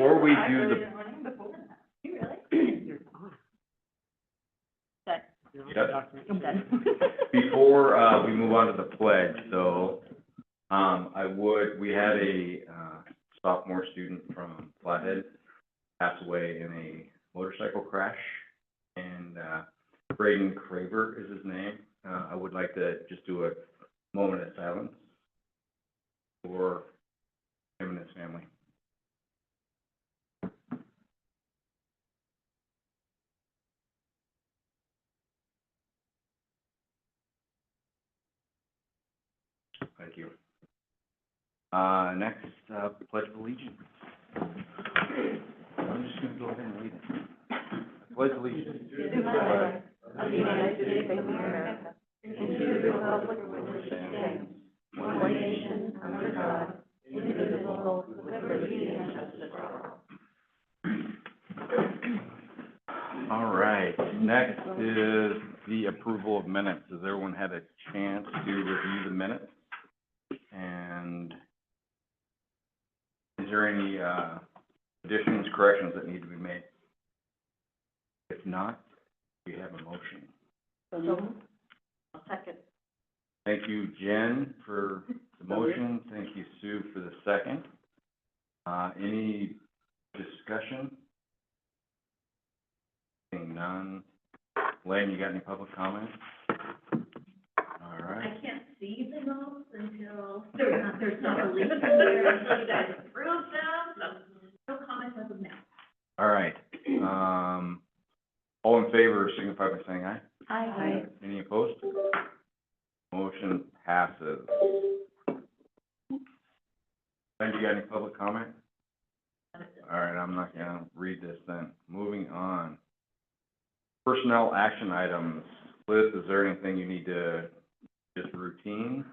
before we do the, You really? Okay. Yep. I'm done. before, we move on to the pledge, though, we had a, sophomore student from Flathead pass away in a motorcycle crash, and, Braden Craver is his name. I would like to just do a moment of silence for him and his family. Thank you. Next, Pledge of Allegiance. I'm just gonna go ahead and read it. I pledge allegiance to the flag of the United States of America, and to the republic for which it stands, one nation, under God, indivisible, with liberty and justice for all. All right, next is the approval of minutes. Has everyone had a chance to review the minutes? And is there any, additions, corrections that need to be made? If not, we have a motion. So, I'll second. Thank you, Jen, for the motion. Thank you, Sue, for the second. Any discussion? Seeing none. Lane, you got any public comments? All right. I can't see the notes until there's not a link there until you guys approve them, so no comments as of now. All right. All in favor, signify by saying aye. Aye. Any opposed? Motion passes. Then you got any public comment? All right, I'm not gonna read this then. Moving on. Personnel action items. Liz, is there anything you need to, just routine?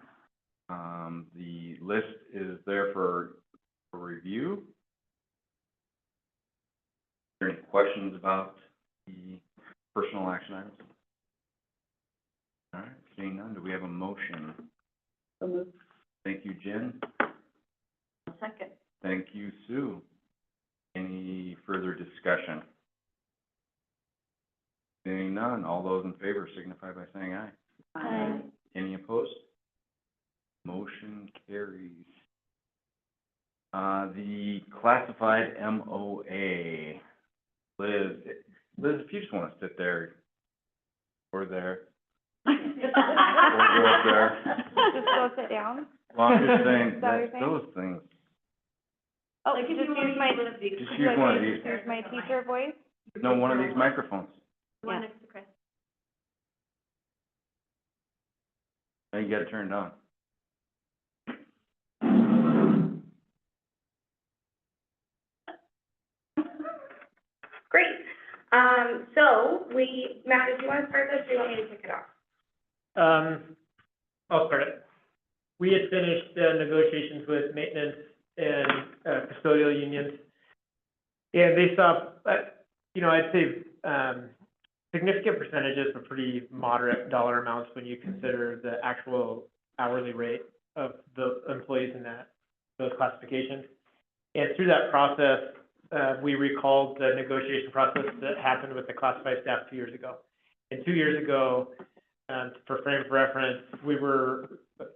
The list is there for review. Is there any questions about the personal action items? All right, seeing none, do we have a motion? So moved. Thank you, Jen. Second. Thank you, Sue. Any further discussion? Seeing none, all those in favor signify by saying aye. Aye. Any opposed? Motion carries. The classified MOA. Liz, if you just want to sit there, or there, or go up there. Just go sit down? Well, I'm just saying, Is that what you're saying? those things, Oh, Like, if just you want use to my, use one of these. just use one of these. use my teacher voice? No, one of these microphones. The one Yeah. next to Chris. Now you gotta turn it on. Great. So Matt, if you want to start this, or do you want me to kick it off? I'll start it. We had finished negotiations with maintenance and custodial unions, and they saw, I'd say significant percentages, but pretty moderate dollar amounts when you consider the actual hourly rate of the employees in those classifications. And through that process, we recalled the negotiation process that happened with the classified staff 2 years ago. And 2 years ago, for frame of reference,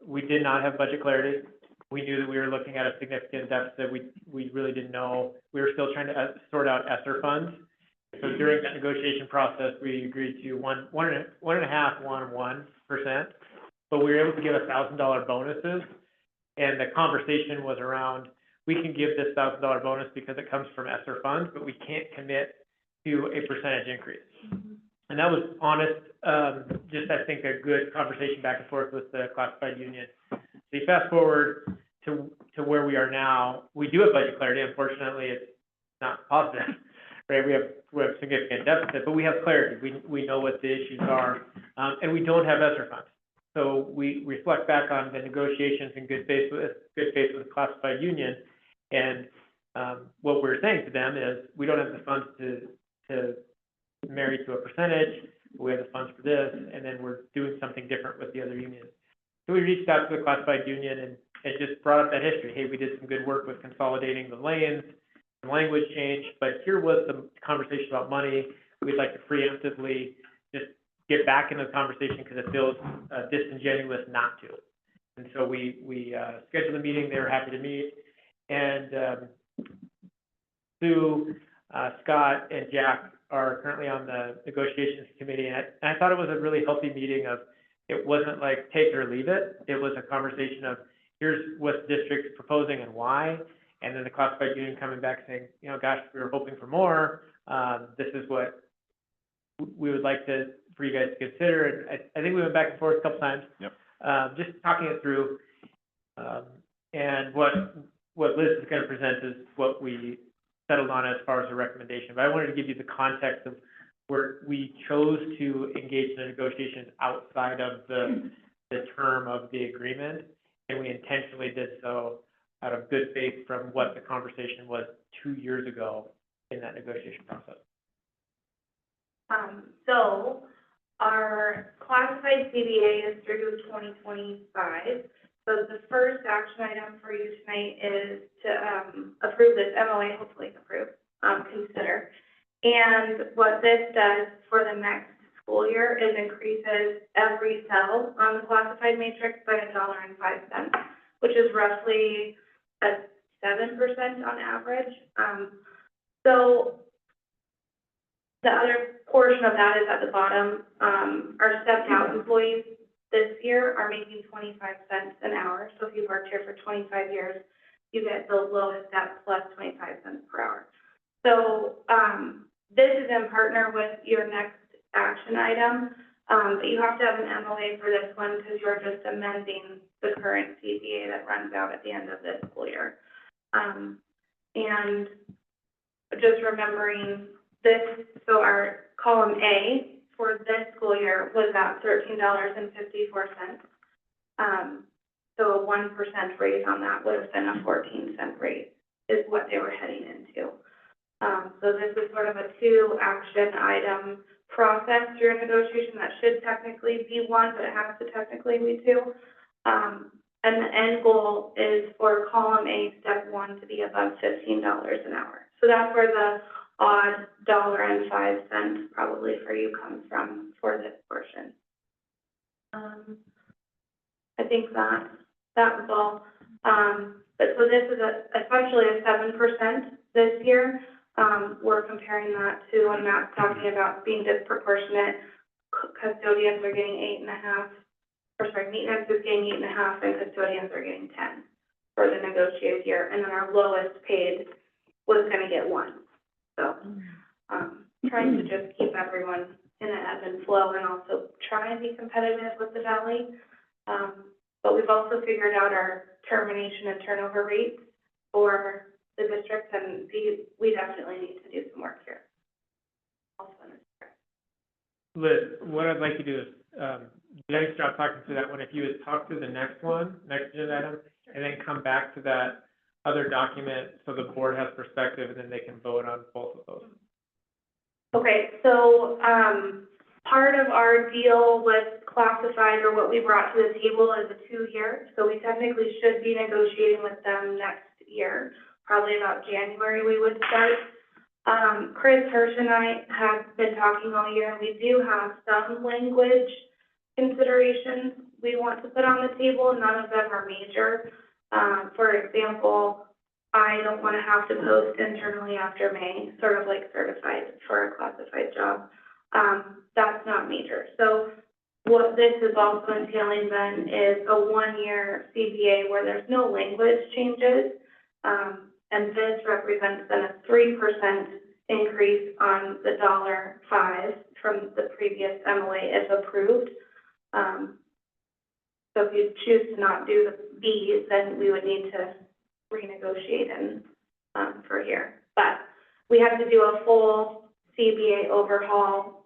we did not have budget clarity. We knew that we were looking at a significant deficit. We really didn't know. We were still trying to sort out ESSER funds. So during that negotiation process, we agreed to 1.5%, but we were able to give $1,000 bonuses. And the conversation was around, we can give this $1,000 bonus because it comes from ESSER funds, but we can't commit to a percentage increase. And that was honest, just I think a good conversation back and forth with the classified union. So you fast forward to where we are now, we do have budget clarity. Unfortunately, it's not positive, right? We have significant deficit, but we have clarity. We know what the issues are, and we don't have ESSER funds. So we reflect back on the negotiations in good faith with the classified union, and what we're saying to them is we don't have the funds to marry to a percentage, but we have the funds for this, and then we're doing something different with the other unions. So we reached out to the classified union and just brought up that history. Hey, we did some good work with consolidating the lanes. some language change, but here was the conversation about money. We'd like to preemptively just get back into the conversation because it feels disingenuous not to. And so we scheduled a meeting. They were happy to meet. And Sue, Scott, and Jack are currently on the negotiations committee. And I thought it was a really healthy meeting of, it wasn't like take it or leave it. It was a conversation of, here's what the district's proposing and why. And then the classified union coming back saying, you know, gosh, we were hoping for more. This is what we would like for you guys to consider. And I think we went back and forth a couple times. Yep. Just talking it through. And what Liz is going to present is what we settled on as far as a recommendation. But I wanted to give you the context of where we chose to engage in the negotiations outside of the term of the agreement. And we intentionally did so out of good faith from what the conversation was 2 years ago in that negotiation process. So our classified CBA is through 2025. So the first action item for you tonight is to approve this MOA, hopefully approve, consider. And what this does for the next school year is increases every cell on the classified matrix by $1.05, which is roughly a 7% on average. So the other portion of that is at the bottom. Our stepped out employees this year are making 25 cents an hour. So if you've worked here for 25 years, you get the lowest step plus 25 cents per hour. So this is in partner with your next action item, but you have to have an MOA for this one because you're just amending the current CBA that runs out at the end of this school year. And just remembering this, so our column A for this school year was at $13.54. So a 1% raise on that would have been a 14-cent raise is what they were heading into. So this is sort of a 2-action item process through a negotiation that should technically be 1, but it has to technically be 2. And the end goal is for column A, step 1, to be above $15 an hour. So that's where the odd $1.05 probably for you comes from for this portion. I think that was all. But so this is essentially a 7% this year. We're comparing that to when Matt's talking about being disproportionate. Custodians are getting 8.5, or sorry, maintenance is getting 8.5, and custodians are getting 10 for the negotiated year. And then our lowest paid was going to get 1. So, trying to just keep everyone in an ebb and flow, and also try and be competitive with the valley. But we've also figured out our termination and turnover rates for the district, and we definitely need to do some work here. Liz, what I'd like you to do is, nice job talking through that one. If you would talk through the next one, next agenda item, and then come back to that other document so the board has perspective, and then they can vote on both of those. Okay, so part of our deal with classified, or what we brought to the table, is a 2-year. So we technically should be negotiating with them next year. Probably about January we would start. Chris Hirsch and I have been talking all year, and we do have some language considerations we want to put on the table. None of them are major. For example, I don't want to have to post internally after May, sort of like certified for a classified job. That's not major. So what this is also entailing then is a 1-year CBA where there's no language changes. And this represents then a 3% increase on the $1.05 from the previous MOA if approved. So if you choose to not do the B's, then we would need to renegotiate and for here. But we have to do a full CBA overhaul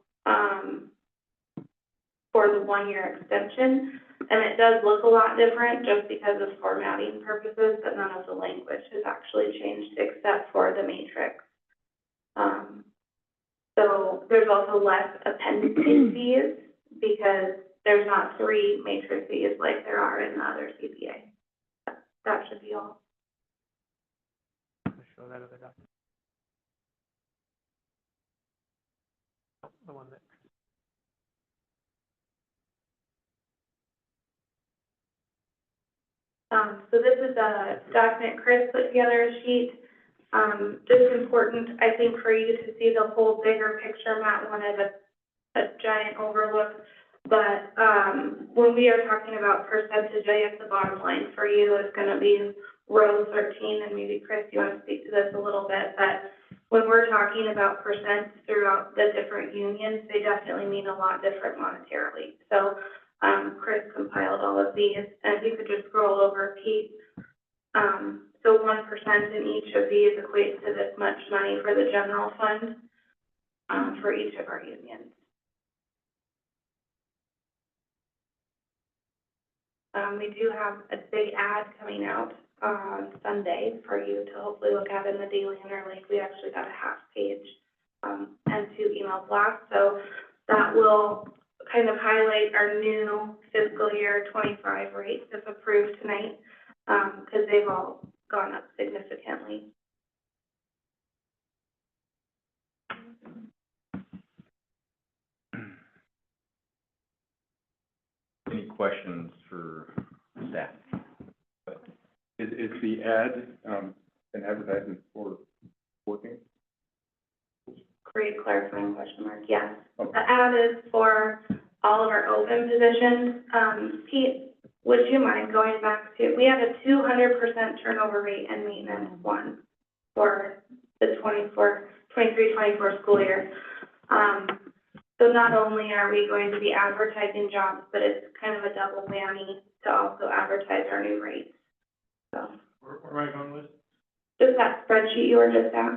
for the 1-year extension. And it does look a lot different just because of formatting purposes, but none of the language has actually changed except for the matrix. So there's also less appendices because there's not 3 matrices like there are in the other CBA. That should be all. Show that other document. the one that, So this is a document Chris put together, a sheet. Just important, I think, for you to see the whole bigger picture. Matt wanted a giant overlook. But, when we are talking about percentage, I guess the bottom line for you is gonna be row 13, and maybe Chris, you wanna speak to this a little bit, but when we're talking about percents throughout the different unions, they definitely mean a lot different monetarily. So, Chris compiled all of these, and if you could just scroll over, Pete. So 1% in each of these equates to this much money for the general fund, for each of our unions. We do have a big ad coming out on Sunday for you to hopefully look at in the Daily Interlink. We actually got a half page, and 2 email blasts, so that will kind of highlight our new fiscal year 25 rates if approved tonight, because they've all gone up significantly. Any questions for staff? Is the ad, an advertisement for working? Great clarifying question mark, yes. Okay. The ad is for all of our open positions. Pete, would you mind going back to, we have a 200% turnover rate in maintenance one for the 23-24 school year. So not only are we going to be advertising jobs, but it's kind of a double whammy to also advertise our new rates. So, where am I going with? just that spreadsheet you were just at.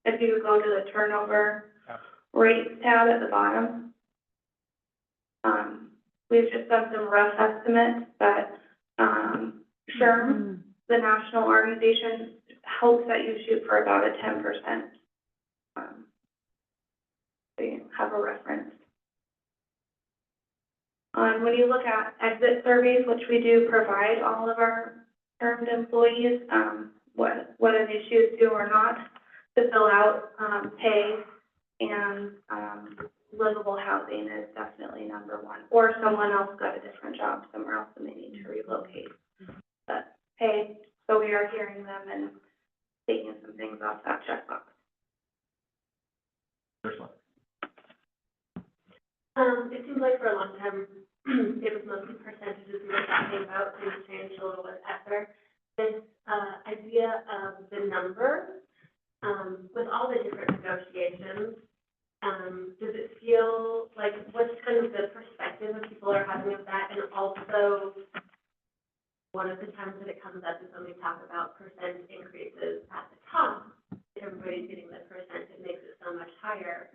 If you go to the turnover rates tab at the bottom. We've just done some rough estimates, but, SHRM, the national organization, hopes that you shoot for about a 10%. So you have a reference. When you look at exit surveys, which we do provide all of our termed employees, whether they choose to or not, to fill out, pay and, livable housing is definitely number one. Or someone else got a different job somewhere else and they need to relocate. But pay, so we are hearing them and taking some things off that checkbox. First one. It seems like for a long time, it was mostly percentages we were talking about, things changed a little bit after. This, idea of the number, with all the different negotiations, does it feel like, what's kind of the perspective that people are having of that? And also, one of the times that it comes up is when we talk about percent increases at the top. Everybody's getting the percent, it makes it so much higher.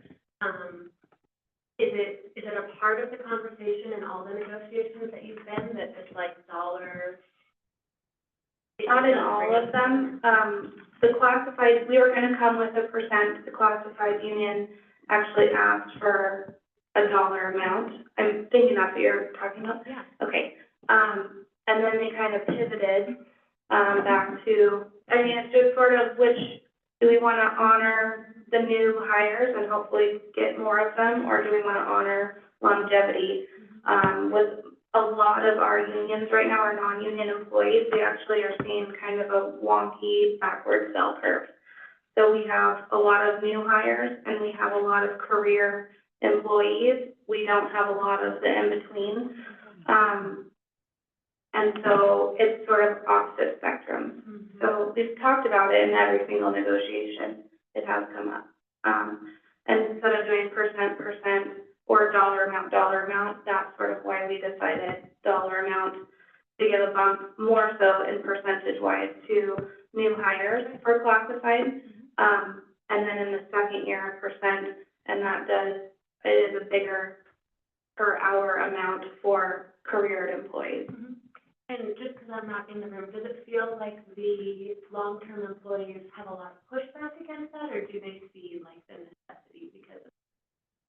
Is it a part of the conversation in all the negotiations that you've been, that it's like dollar? Not in all of them. The classified, we were gonna come with a percent. The classified union actually asked for a dollar amount. I'm thinking that's what you're talking about? Yeah. Okay. And then they kind of pivoted, back to, I mean, it's just sort of which, do we wanna honor the new hires and hopefully get more of them, or do we wanna honor longevity? With a lot of our unions right now, our non-union employees, we actually are seeing kind of a wonky backward bell curve. So we have a lot of new hires and we have a lot of career employees. We don't have a lot of the in-between. And so it's sort of opposite spectrum. So we've talked about it in every single negotiation. It has come up. And instead of doing percent, or dollar amount, that's sort of why we decided dollar amount to give a bump more so in percentage-wise to new hires for classified. And then in the second year, percent, and it is a bigger per hour amount for career employees. And just because I'm not in the room, does it feel like the long-term employees have a lot of pushback against that, or do they see like the necessity because of?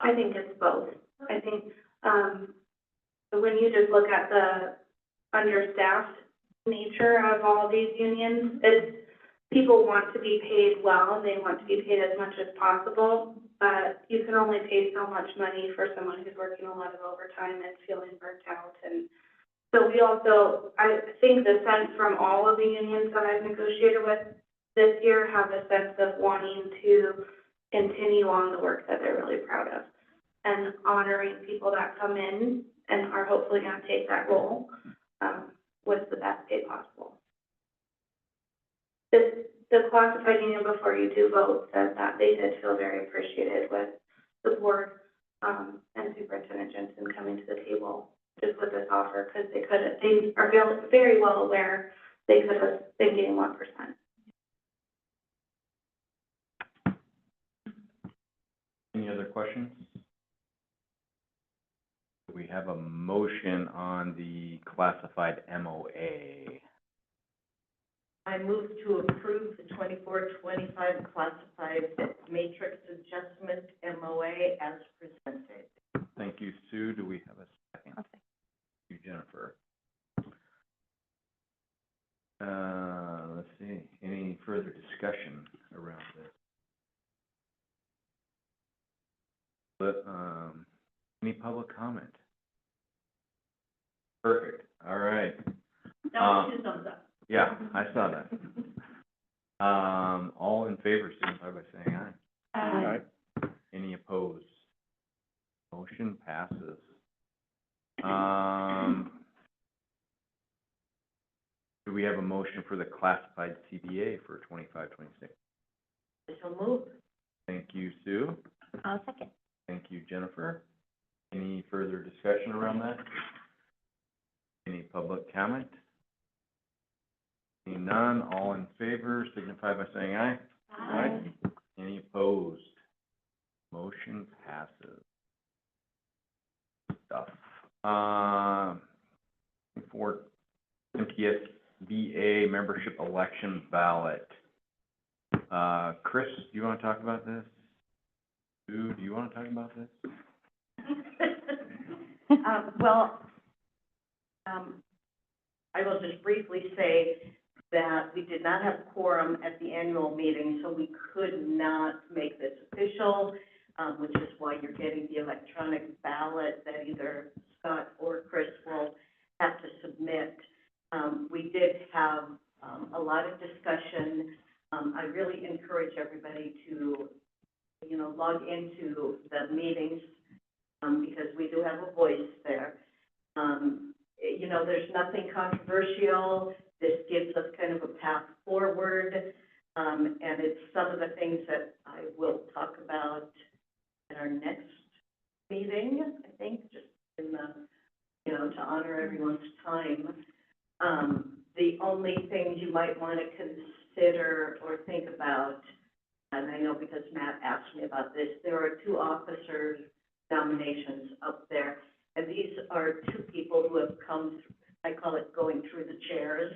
I think it's both. I think, when you just look at the understaffed nature of all these unions, people want to be paid well, and they want to be paid as much as possible, but you can only pay so much money for someone who's working a lot of overtime and feeling burnt out. And so we also, I think the sense from all of the unions that I've negotiated with this year have a sense of wanting to continue on the work that they're really proud of, and honoring people that come in and are hopefully going to take that role with the best pay possible. The classified union, before you do vote, said that they did feel very appreciated with the board and Superintendent Jensen coming to the table just with this offer, because they are very well aware they could have been getting 1%. Any other questions? We have a motion on the classified MOA. I move to approve the 24-25 classified matrix adjustment MOA as presented. Thank you, Sue. Do we have a second? I'll second. Thank you, Jennifer. Let's see, any further discussion around this? But, any public comment? Perfect, all right. That was two thumbs up. Yeah, I saw that. All in favor, signify by saying aye. Aye. Any opposed? Motion passes. Do we have a motion for the classified CBA for 25-26? So moved. Thank you, Sue. I'll second. Thank you, Jennifer. Any further discussion around that? Any public comment? Seeing none, all in favor, signify by saying aye. Aye. Any opposed? Motion passes. Stuff. For MTSBA membership election ballot. Chris, do you want to talk about this? Sue, do you want to talk about this? I will just briefly say that we did not have quorum at the annual meeting, so we could not make this official, which is why you're getting the electronic ballot that either Scott or Chris will have to submit. We did have a lot of discussion. I really encourage everybody to, log into the meetings because we do have a voice there. There's nothing controversial. This gives us kind of a path forward, and it's some of the things that I will talk about at our next meeting, I think, just in the, to honor everyone's time. The only thing you might want to consider or think about, and I know because Matt asked me about this, there are 2 officer nominations up there, and these are 2 people who have come, I call it going through the chairs.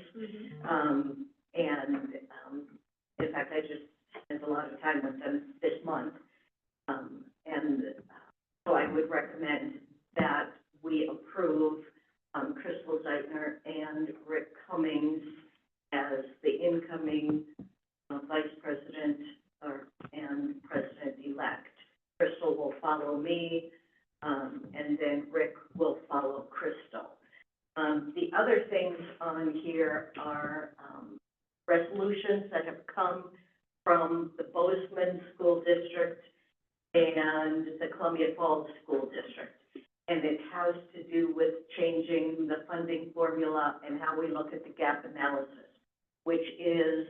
In fact, I just spent a lot of time with them this month. So I would recommend that we approve Crystal Zeitner and Rick Cummings as the incoming vice president and president-elect. Crystal will follow me, and then Rick will follow Crystal. The other things on here are resolutions that have come from the Bozeman School District and the Columbia Falls School District. And it has to do with changing the funding formula and how we look at the gap analysis, which is,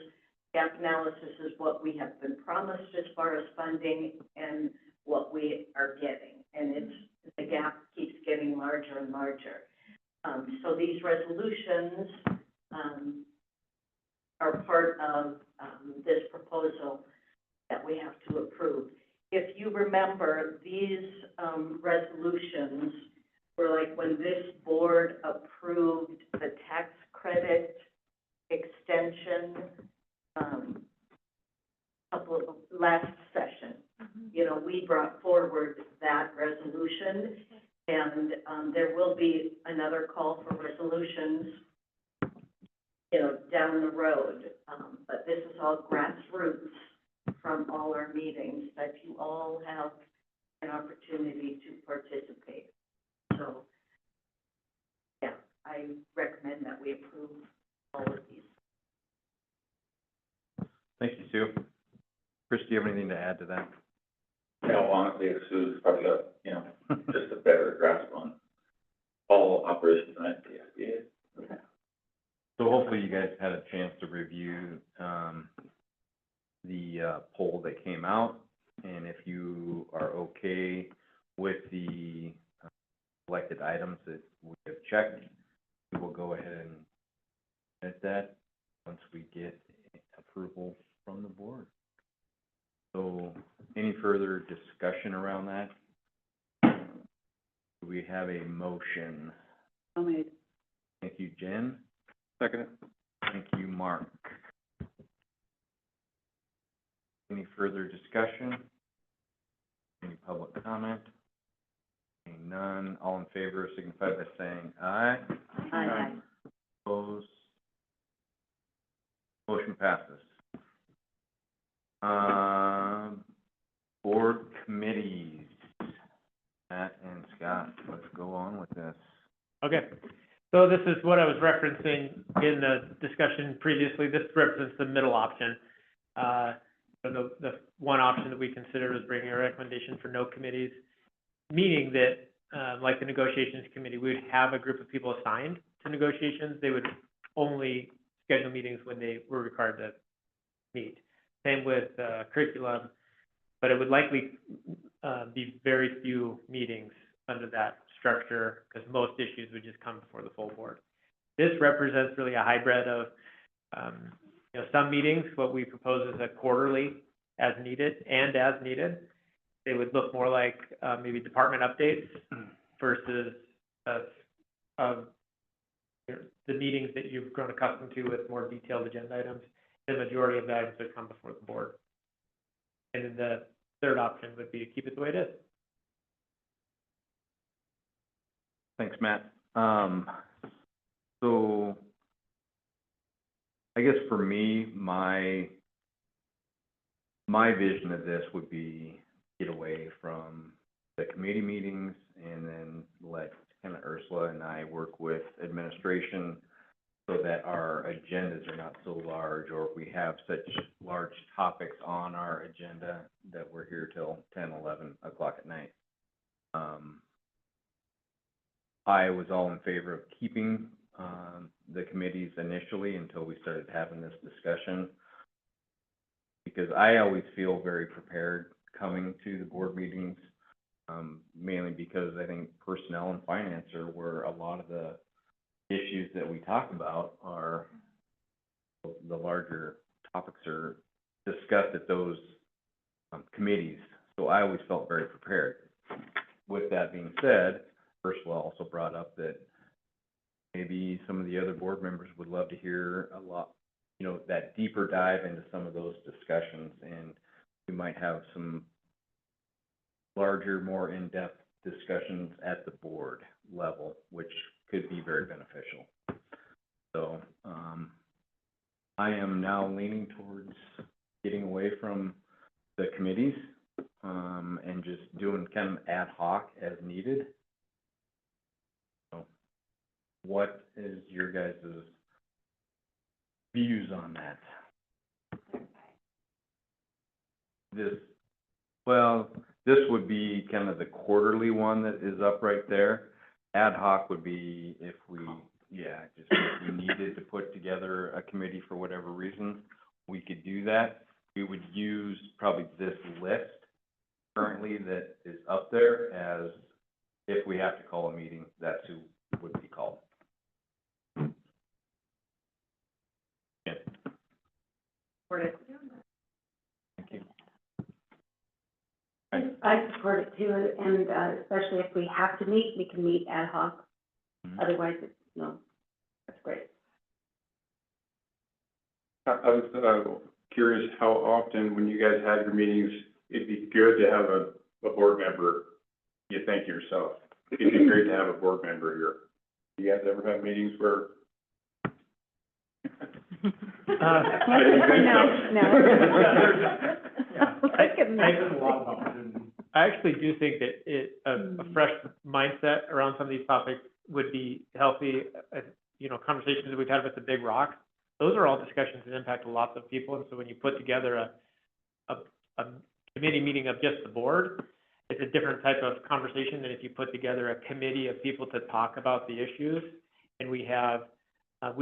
gap analysis is what we have been promised as far as funding and what we are getting. And the gap keeps getting larger and larger. So these resolutions are part of this proposal that we have to approve. If you remember, these resolutions were like when this board approved the tax credit extension last session. We brought forward that resolution, and there will be another call for resolutions, down the road. But this is all grassroots from all our meetings, that you all have an opportunity to participate. So, yeah, I recommend that we approve all of these. Thank you, Sue. Chris, do you have anything to add to that? No, honestly, Sue's probably got, just a better grasp on all operations at the SBA. So hopefully you guys had a chance to review, the, poll that came out, and if you are okay with the selected items that we have checked, we will go ahead and edit that once we get approval from the board. So, any further discussion around that? Do we have a motion? So made. Thank you, Jen. Second. Thank you, Mark. Any further discussion? Any public comment? Seeing none, all in favor signify by saying aye. Aye. Opposed? Motion passes. Board committees. Matt and Scott, let's go on with this. Okay, so this is what I was referencing in the discussion previously. This represents the middle option. So the one option that we considered was bringing a recommendation for no committees, meaning that, like the negotiations committee, we would have a group of people assigned to negotiations. They would only schedule meetings when they were required to meet. Same with curriculum, but it would likely be very few meetings under that structure, because most issues would just come before the full board. This represents really a hybrid of, some meetings, what we propose is a quarterly as needed and as needed. They would look more like maybe department updates versus the meetings that you've grown accustomed to with more detailed agenda items. The majority of the items would come before the board. And then the third option would be to keep it the way it is. Thanks, Matt. So I guess for me, my vision of this would be get away from the committee meetings and then let kind of Ursula and I work with administration so that our agendas are not so large, or if we have such large topics on our agenda that we're here till 10, 11 o'clock at night. I was all in favor of keeping the committees initially until we started having this discussion, because I always feel very prepared coming to the board meetings, mainly because I think personnel and finance are where a lot of the issues that we talk about are, the larger topics are discussed at those committees. So I always felt very prepared. With that being said, Ursula also brought up that maybe some of the other board members would love to hear a lot, that deeper dive into some of those discussions, and we might have some larger, more in-depth discussions at the board level, which could be very beneficial. So, I am now leaning towards getting away from the committees, and just doing kind of ad hoc as needed. So, what is your guys' views on that? This would be kind of the quarterly one that is up right there. Ad hoc would be if we needed to put together a committee for whatever reason, we could do that. We would use probably this list currently that is up there as, if we have to call a meeting, that's who would be called. Yeah. Thank you. I support it too, and especially if we have to meet, we can meet ad hoc. Mhm. Otherwise, that's great. I was curious how often, when you guys have your meetings, it'd be good to have a board member, you think yourself, it'd be great to have a board member here. You guys ever have meetings where I didn't think so. No. I actually do think that a fresh mindset around some of these topics would be healthy. Conversations that we've had with the big rocks, those are all discussions that impact lots of people. And so when you put together a committee meeting of just the board, it's a different type of conversation than if you put together a committee of people to talk about the issues. And we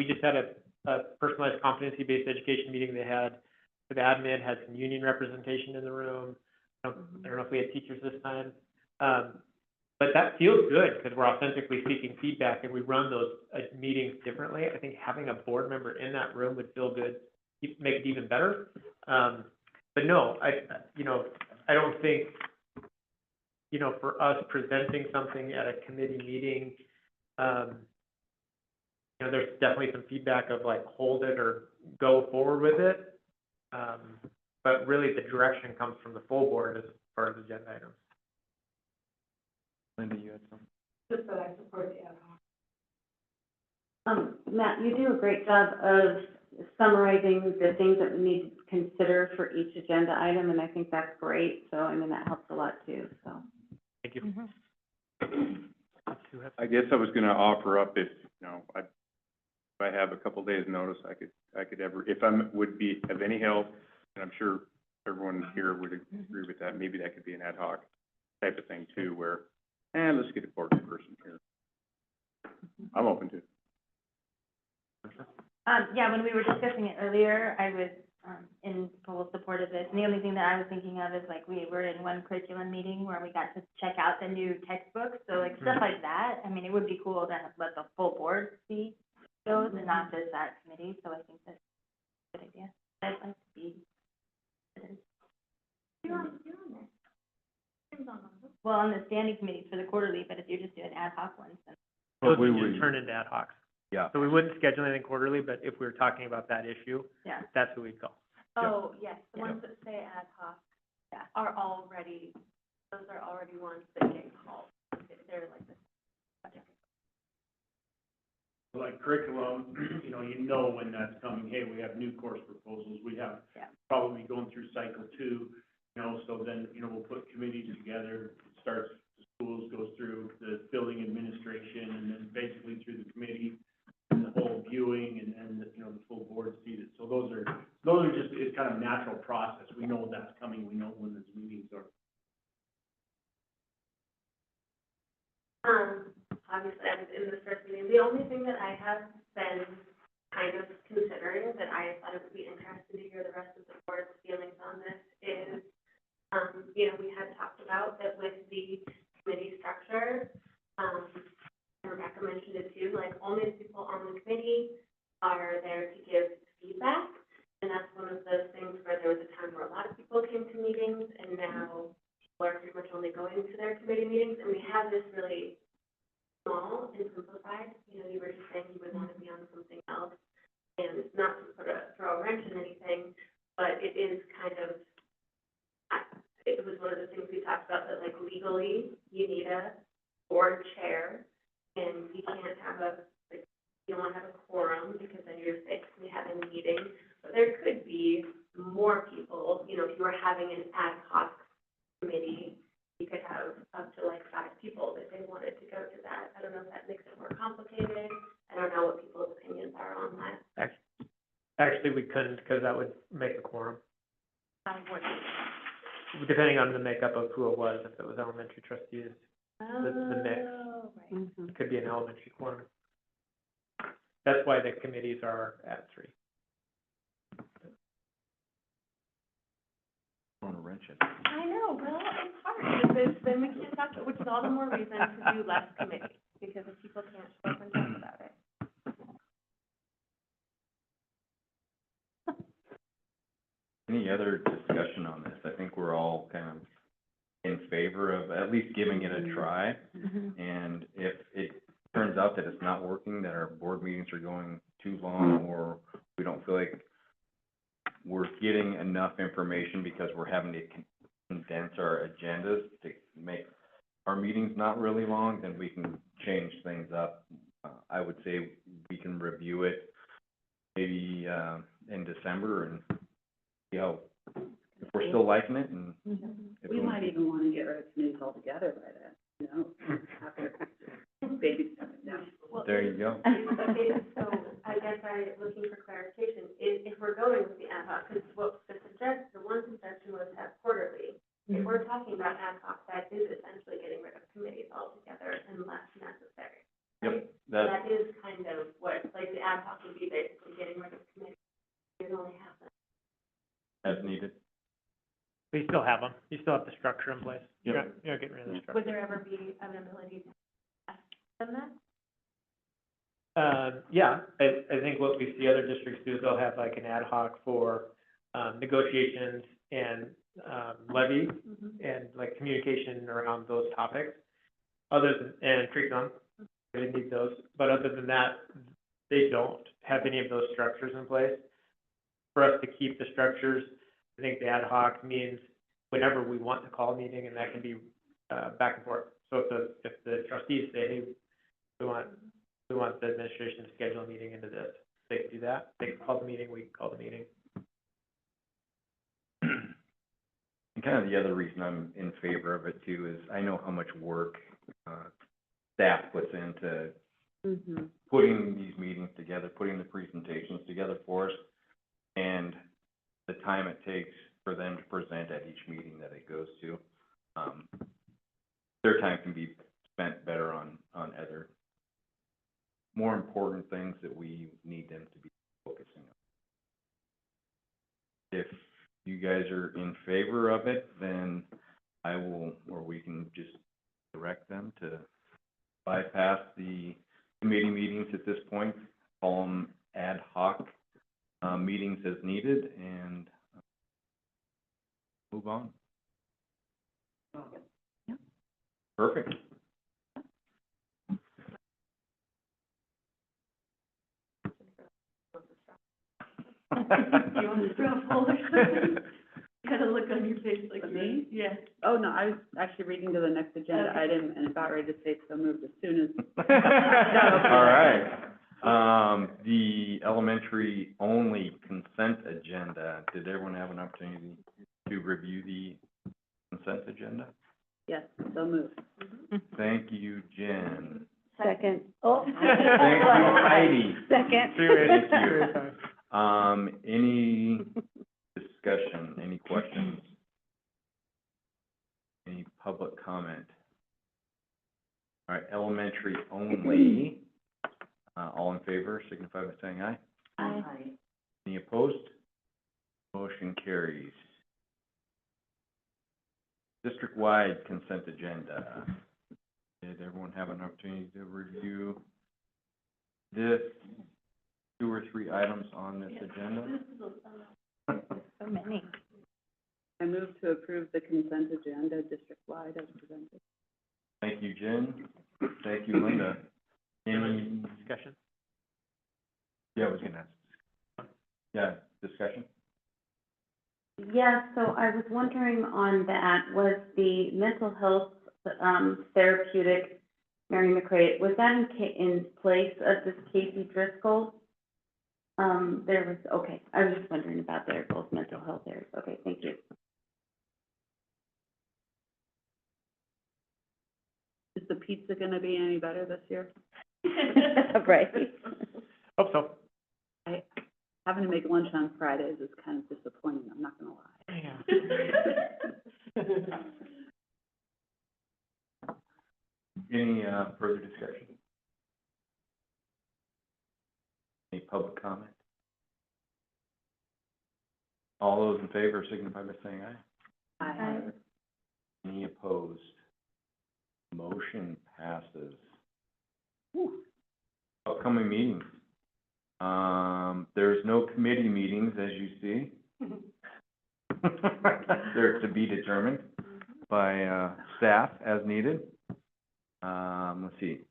just had a personalized competency-based education meeting they had with admin, had some union representation in the room. I don't know if we had teachers this time. But that feels good because we're authentically seeking feedback and we run those meetings differently. I think having a board member in that room would feel good, make it even better. But no, I don't think, for us presenting something at a committee meeting, there's definitely some feedback of like, hold it or go forward with it. But really the direction comes from the full board as far as agenda items. Linda, you had something? Just that I support the ad hoc. Matt, you do a great job of summarizing the things that we need to consider for each agenda item, and I think that's great. So, that helps a lot too, so. Thank you. I guess I was gonna offer up if I have a couple days' notice, I could if would be of any help, and I'm sure everyone here would agree with that, maybe that could be an ad hoc type of thing too, where, let's get a board person here. I'm open to it. Yeah, when we were discussing it earlier, I was, in full support of this. And the only thing that I was thinking of is like, we were in one curriculum meeting where we got to check out the new textbooks. So like stuff like that, it would be cool to let the full board see those and not just that committee. So I think that's a good idea. I'd like to be. You're on there. Well, on the standing committees for the quarterly, but if you're just doing ad hoc ones, then. Those would just turn into ad hocs. Yeah. So we wouldn't schedule anything quarterly, but if we were talking about that issue, Yeah. that's who we'd call. Oh, yes, the Yeah. ones that say ad hoc are already, those are already ones that get called. They're like this. Like curriculum, when that's coming, hey, we have new course proposals, we have Yeah. probably going through cycle 2, so then, we'll put committees together, it starts, the schools, goes through the building administration, and then basically through the committee, and the whole viewing, and then, the full board sees it. So those are just, it's kind of natural process, we know that's coming, we know when those meetings are. Obviously, I was in the first meeting. The only thing that I have been kind of considering that I thought it would be interesting to hear the rest of the board's feelings on this is, we had talked about that with the committee structure, and Rebecca mentioned it too, like only the people on the committee are there to give feedback. And that's one of those things where there was a time where a lot of people came to meetings and now people are pretty much only going to their committee meetings. And we have this really small and simplified, you were just saying you would want to be on something else, and not to throw a wrench in anything, but it is kind of, it was one of the things we talked about, that like legally, you need a board chair, and you can't have you don't want to have a quorum, because then you're basically having a meeting, but there could be more people, if you were having an ad hoc committee, you could have up to like 5 people if they wanted to go to that. I don't know if that makes it more complicated. I don't know what people's opinions are on that. Actually, we couldn't, because that would make a quorum. Depending on the makeup of who it was, if it was elementary trustees, the mix. Mm-hmm. It could be an elementary quorum. That's why the committees are at 3. Want to wrench it. I know, well, it's hard, because then we can't talk, which is all the more reason to do less committees, because if people can't show up and talk about it. Any other discussion on this? I think we're all kind of in favor of at least giving it a try. Mm-hmm. And if it turns out that it's not working, that our board meetings are going too long, or we don't feel like we're getting enough information because we're having to condense our agendas to make our meetings not really long, then we can change things up. I would say we can review it maybe, in December and see how, if we're still liking it and if We might even want to get rid of committees altogether by then, you know, after baby's coming down. There you go. So I guess looking for clarification, if we're going with the ad hoc, because the one suggestion was have quarterly. If we're talking about ad hoc, that is essentially getting rid of committees altogether unless necessary. Right? Yep, So that is kind of what, like, the ad hoc would be basically getting rid of committees. You only have them. as needed. But you still have them, you still have the structure in place. Yep. You're not getting rid of the structure. Would there ever be an ability to ask them that? Yeah, I think what we see other districts do is they'll have like an ad hoc for, negotiations and, levy and like communication around those topics. And curriculum, they need those, but other than that, they don't have any of those structures in place. For us to keep the structures, I think the ad hoc means whenever we want to call a meeting, and that can be, back and forth. So if the trustees say, hey, we want the administration to schedule a meeting into this, they can do that. They can call the meeting, we can call the meeting. And kind of the other reason I'm in favor of it too is I know how much work, staff puts into putting these meetings together, putting the presentations together for us, and the time it takes for them to present at each meeting that it goes to. Their time can be spent better on other more important things that we need them to be focusing on. If you guys are in favor of it, then I will, or we can just direct them to bypass the committee meetings at this point, call them ad hoc, meetings as needed, and move on. Perfect. You want to throw a folder? You had a look on your face like me? Yeah. Oh, no, I was actually reading to the next agenda item and about ready to say so moved as soon as. All right. The elementary only consent agenda, did everyone have an opportunity to review the consent agenda? Yes, so moved. Thank you, Jen. Second. Oh. Thank you, Heidi. Second. Thank you. Any discussion, any questions? Any public comment? All right, elementary only, all in favor, signify by saying aye. Aye. Any opposed? Motion carries. District-wide consent agenda. Did everyone have an opportunity to review this 2 or 3 items on this agenda? So many. I move to approve the consent agenda district-wide as presented. Thank you, Jen. Thank you, Linda. Any, Discussion? yeah, I was gonna ask. Yeah, discussion? Yeah, so I was wondering on that, was the mental health, therapeutic, Mary McCray, was that in place of this Casey Driscoll? There was, okay, I was just wondering about their, both mental health areas, okay, thank you. Is the pizza gonna be any better this year? Right. Hope so. Having to make lunch on Fridays is kind of disappointing, I'm not gonna lie. Yeah. Any, further discussion? Any public comment? All those in favor signify by saying aye. Aye. Any opposed? Motion passes. Upcoming meetings. There's no committee meetings, as you see. They're to be determined by, staff as needed. Let's see,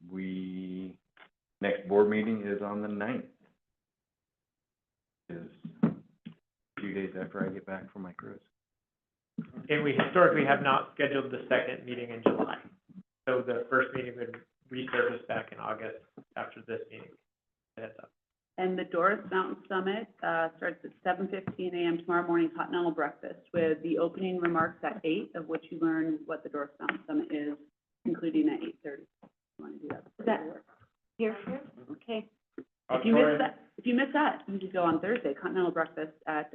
next board meeting is on the 9th. Is a few days after I get back from my cruise. And we historically have not scheduled the second meeting in July. So the first meeting would resurface back in August after this meeting. Heads up. And the Doris Mountain Summit, starts at 7:15 a.m. tomorrow morning, continental breakfast, with the opening remarks at 8, of which you learn what the Doris Mountain Summit is, including at 8:30. You want to do that? Is that here? Okay. If you miss that, you can go on Thursday, continental breakfast at,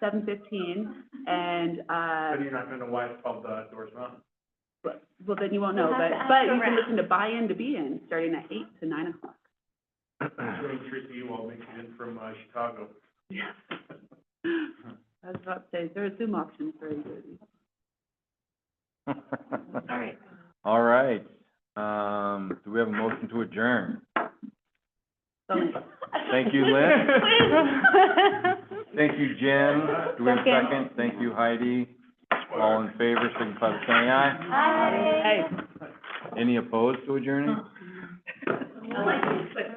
7:15, and, But you're not gonna know why it's called, Doors Mountain. well, then you won't know, We'll have to but ask you can around. listen to Buy In to Be In, starting at 8 to 9 o'clock. Really tricky, while making it from, Chicago. Yeah. I was about to say, there are Zoom options for you. All right, do we have a motion to adjourn? Thank you, Lynn. Thank you, Jen. Do we have a second? Thank you, Heidi. All in favor, signify by saying aye. Hi. Hey. Any opposed to adjourning? I like these quick